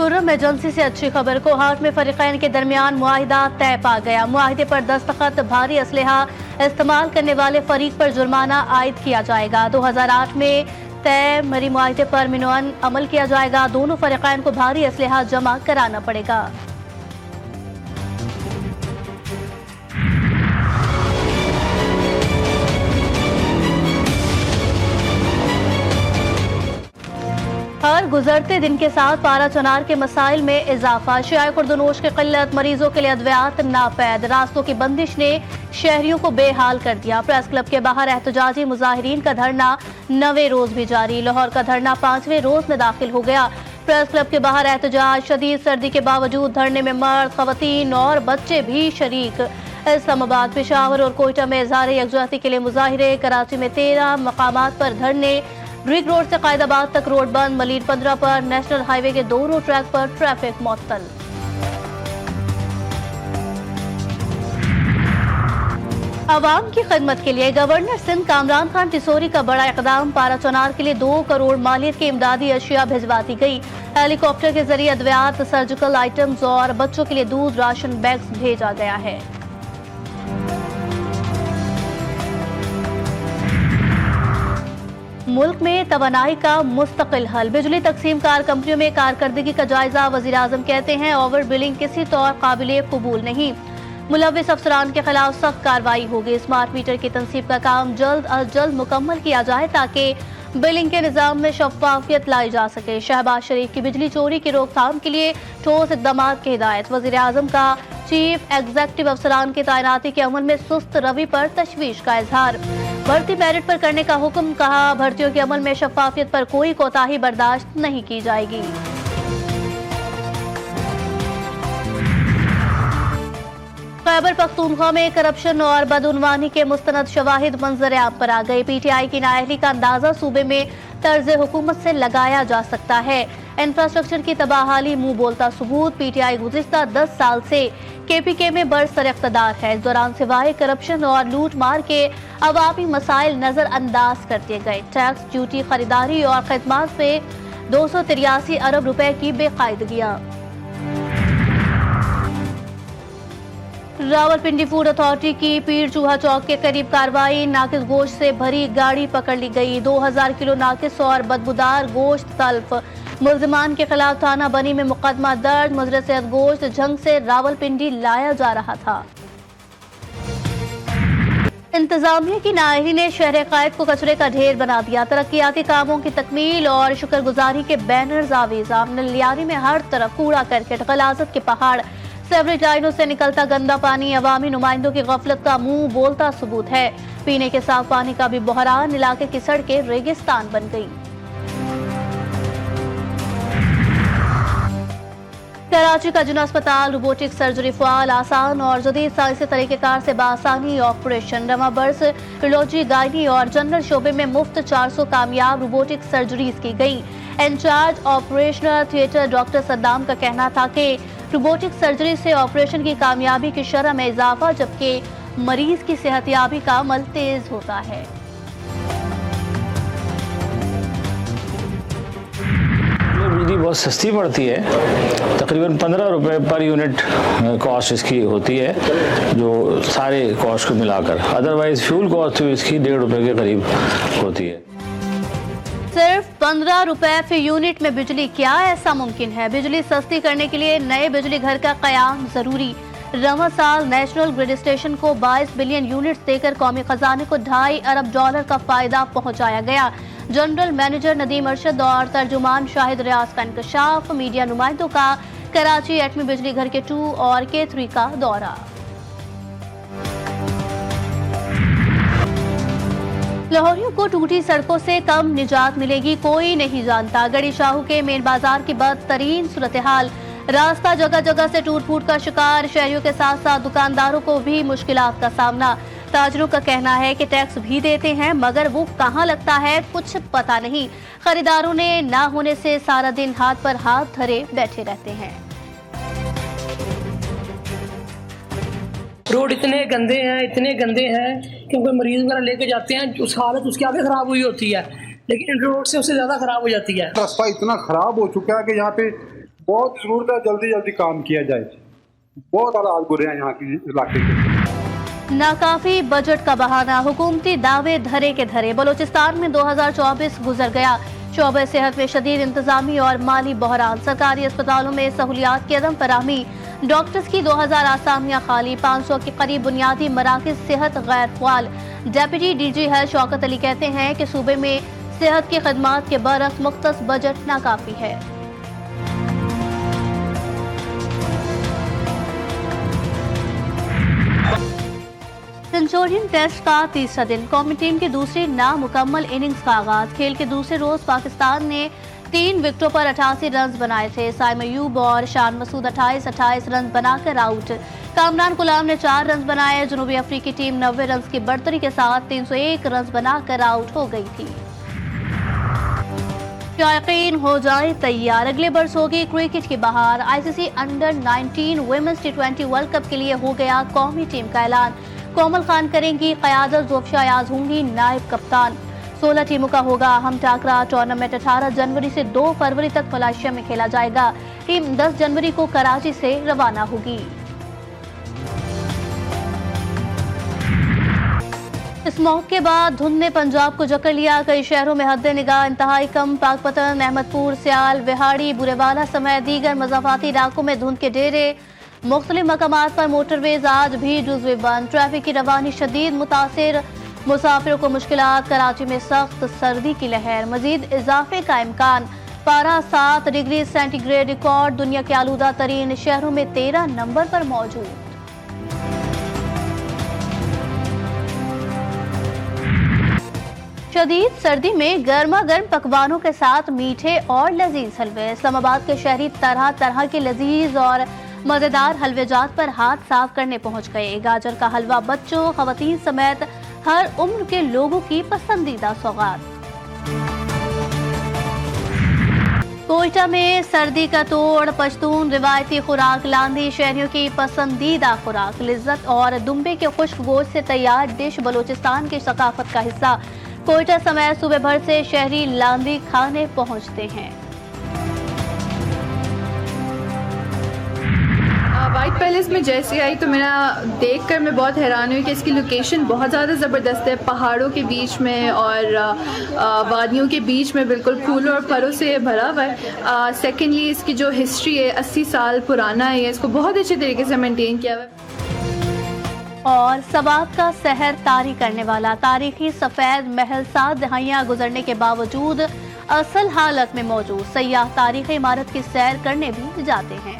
Khurram agency से अच्छी खबर को हाट में फरीकैन के दरमियान मुआहिदा तय पा गया। मुआहिदे पर दस्तखत, भारी असलहा इस्तेमाल करने वाले फरीक पर जुर्माना आयद किया जाएगा। 2008 में तय मरी मुआहिदे पर मिनोअन अमल किया जाएगा। दोनों फरीकैन को भारी असलहा जमा कराना पड़ेगा। हर गुजरते दिन के साथ पारा चनार के मसाइल में इजाफा, शियाए खुर्दनोश की किल्लत, मरीजों के लिए अद्वियात नापैद, रास्तों की बंदिश ने शहरियों को बेहाल कर दिया। प्रेस क्लब के बाहर एहतजाजी मुजाहिरीन का धरना 9वें रोज भी जारी। लाहौर का धरना 5वें रोज में दाखिल हो गया। प्रेस क्लब के बाहर एहतजाज, शदीद सर्दी के बावजूद धरने में मर्द, खवातीन और बच्चे भी शरीक। इस्लामाबाद, पेशावर और कोयटा में इज़हार यकजहती के लिए मुजाहिरे। कराची में 13 मकामात पर धरने। ब्रिक रोड से कायदाबाद तक रोड बंद। मलीर 15 पर नेशनल हाईवे के दोनों ट्रैक पर ट्रैफिक मुअत्तल। अवाम की खिदमत के लिए गवर्नर सिंध कामरान खान टिसोरी का बड़ा इकदाम। पारा चनार के लिए 2 करोड़ मालियत की इमदादी अशिया भिजवा दी गई। हेलीकॉप्टर के जरिए अद्वियात, सर्जिकल आइटम्स और बच्चों के लिए दूध, राशन बैग्स भेजा गया है। मुल्क में तवानाई का मुस्तकिल हल, बिजली तकसीम कार कंपनियों में कारकर्दगी का जायजा। वजीर आजम कहते हैं ओवर बिलिंग किसी तौर काबिल कबूल नहीं। मुलव्विस अफसरान के खिलाफ सख्त कार्रवाई होगी। स्मार्ट मीटर की तनसीब का काम जल्द अज जल्द मुकम्मल किया जाए ताकि बिलिंग के निज़ाम में शफाफियत लाई जा सके। शहबाज शरीफ की बिजली चोरी की रोकथाम के लिए ठोस इक़दाम की हिदायत। वज़ीर आज़म का चीफ एग्जीक्यूटिव अफसरान की तैनाती के अमल में सुस्त रवि पर तशवीश का इजहार। भर्ती मेरिट पर करने का हुक्म, कहा भर्तियों के अमल में शफाफियत पर कोई कोताही बर्दाश्त नहीं की जाएगी। खैबर पख्तूनख्वा में करप्शन और बदउनवानी के मुस्तनद शवाहिद मंजर आम पर आ गए। पीटीआई की नाअहली का अंदाजा सूबे में तर्ज हुकूमत से लगाया जा सकता है। इंफ्रास्ट्रक्चर की तबाहाली मुंह बोलता सबूत। पीटीआई गुज़िश्ता 10 साल से केपीके में बरसर इक़्तिदार है। इस दौरान सिवाय करप्शन और लूट मार के अवामी मसाइल नजरअंदाज कर दिए गए। टैक्स, ड्यूटी, खरीदारी और खदमात पे 283 अरब रुपए की बेकायदगियां। रावलपिंडी फूड अथॉरिटी की पीर चूहा चौक के करीब कार्रवाई। नाकिस गोश्त से भरी गाड़ी पकड़ ली गई। 2000 किलो नाकिस और बदबूदार गोश्त तल्फ। मुल्जिमान के खिलाफ थाना बनी में मुकदमा दर्ज। मुजरे सेहत गोश्त झंग से रावलपिंडी लाया जा रहा था। इंतजामिया की नाअहली ने शहर कायद को कचरे का ढेर बना दिया। तरक्याती कामों की तकमील और शुक्रगुजारी के बैनर्स आवेजा। नलियारी में हर तरफ कूड़ा करकट, गलाजत के पहाड़। सेवरेज लाइनों से निकलता गंदा पानी अवामी नुमाइंदों की गफलत का मुंह बोलता सबूत है। पीने के साफ पानी का भी बहरान। इलाके की सड़कें रेगिस्तान बन गई। कराची का जुना अस्पताल, रोबोटिक सर्जरी फ़ाल, आसान और जदीद साइंसी तरीक़ेकार से बासानी ऑपरेशन। रमा बर्स, यूरोलॉजी, गायनी और जनरल शोबे में मुफ्त 400 कामयाब रोबोटिक सर्जरीज की गई। Incharge operational theatre doctor Saddam का कहना था कि रोबोटिक सर्जरी से ऑपरेशन की कामयाबी की शरह में इजाफा, जबकि मरीज की सेहतयाबी का अमल तेज होता है। बिजली बहुत सस्ती पड़ती है, तकरीबन 15 रुपए पर यूनिट कॉस्ट इसकी होती है, जो सारे कॉस्ट को मिलाकर। अदरवाइज फ्यूल कॉस्ट तो इसकी 1.5 रुपए के करीब होती है। सिर्फ 15 रुपए फी यूनिट में बिजली, क्या ऐसा मुमकिन है? बिजली सस्ती करने के लिए नए बिजली घर का कयाम जरूरी। रवा साल नेशनल ग्रिड स्टेशन को 22 बिलियन यूनिट्स देकर कौमी खजाने को $2.5 अरब का फायदा पहुंचाया गया। जनरल मैनेजर नदीम अरशद और तर्जुमान शाहिद रियाज का इंकशाफ। मीडिया नुमाइंदों का कराची एटमी बिजली घर के 2 और के 3 का दौरा। लाहौरियों को टूटी सड़कों से कम निजात मिलेगी, कोई नहीं जानता। गड़ी शाहू के मेन बाजार की बदतरीन सूरत हाल। रास्ता जगह जगह से टूट फूट का शिकार। शहरियों के साथ साथ दुकानदारों को भी मुश्किलात का सामना। ताजरों का कहना है कि टैक्स भी देते हैं, मगर वो कहाँ लगता है कुछ पता नहीं। खरीदारों ने ना होने से सारा दिन हाथ पर हाथ धरे बैठे रहते हैं। रोड इतने गंदे हैं कि कोई मरीज वगैरह लेके जाते हैं, उस हालत उसकी आगे खराब हुई होती है, लेकिन रोड से उससे ज्यादा खराब हो जाती है। रास्ता इतना खराब हो चुका है कि यहाँ पे बहुत जरूरत है, जल्दी जल्दी काम किया जाए। बहुत हालात बुरे हैं यहाँ की इलाके के। नाकाफी बजट का बहाना, हुकूमती दावे धरे के धरे। बलूचिस्तान में 2024 गुजर गया। शोबे सेहत में शदीद इंतजामी और माली बहरान। सरकारी अस्पतालों में सहूलियात की अदम फराहमी। डॉक्टर्स की 2000 आसामियां खाली। 500 के करीब बुनियादी मराकज सेहत गैर फाल। Deputy DG health Shaukat Ali कहते हैं कि सूबे में सेहत की खदमात के बरक्स मुख्तस बजट नाकाफी है। सेंचुरियन टेस्ट का तीसरा दिन, कौमी टीम की दूसरी नामुकम्मल इनिंग्स का आगाज। खेल के दूसरे रोज पाकिस्तान ने 3 विकेटों पर 88 रन बनाए थे। साइम अयूब और शान मसूद 28 रन बनाकर आउट। कामरान गुलाम ने 4 रन बनाए। जनूबी अफ्रीकी टीम 90 रन की बढ़तरी के साथ 301 रन बनाकर आउट हो गई थी। यकीन हो जाए तैयार, अगले बरस होगी क्रिकेट की बहार। ICC under 19 women's T20 world cup के लिए हो गया कौमी टीम का ऐलान। कोमल खान करेंगी क़यादत, ज़ोफ़िया अयाज़ होंगी नायब कप्तान। 16 टीमों का होगा अहम टाकरा। टूर्नामेंट 18 जनवरी से 2 फरवरी तक मलेशिया में खेला जाएगा। टीम 10 जनवरी को कराची से रवाना होगी। इस मौके के बाद धुंध ने पंजाब को जकड़ लिया। कई शहरों में हद निगाह इंतहाई कम। पाकपतन, अहमदपुर, सियाल, बिहाड़ी, बुरेवाला समेत दीगर मज़ाफ़ाती इलाकों में धुंध के डेरे। मुख्तलिफ मकामात पर मोटरवेज आज भी जुज़वे बंद। ट्रैफिक की रवानी शदीद मुतासिर। मुसाफिरों को मुश्किलात। कराची में सख्त सर्दी की लहर। मजीद इजाफे का इम्कान। पारा 7 डिग्री सेंटीग्रेड रिकॉर्ड। दुनिया के आलूदा तरीन शहरों में 13 नंबर पर मौजूद। शदीद सर्दी में गर्मा गर्म पकवानों के साथ मीठे और लजीज हलवे। इस्लामाबाद के शहरी तरह तरह के लजीज और मजेदार हलवेजात पर हाथ साफ करने पहुंच गए। गाजर का हलवा बच्चों, खवातीन समेत हर उम्र के लोगों की पसंदीदा सौगात। कोयटा में सर्दी का तोड़। पश्तून रिवायती खुराक लांदी शहरियों की पसंदीदा खुराक। लिज्जत और दुम्बे के खुश्क गोश्त से तैयार डिश बलूचिस्तान की सकाफत का हिस्सा। कोयटा समेत सूबे भर से शहरी लांदी खाने पहुंचते हैं। वाइट पैलेस में जैसे आई तो मेरा देखकर मैं बहुत हैरान हुई कि इसकी लोकेशन बहुत ज़्यादा ज़बरदस्त है। पहाड़ों के बीच में और वादियों के बीच में बिल्कुल फूलों और फलों से भरा हुआ है। सेकेंडली इसकी जो हिस्ट्री है 80 साल पुराना है। इसको बहुत अच्छे तरीके से मेंटेन किया हुआ है। और सबात का सहर तारी करने वाला तारीखी सफ़ेद महल 7 दहाइयाँ गुजरने के बावजूद असल हालत में मौजूद। सयाह तारीखी इमारत की सैर करने भी जाते हैं।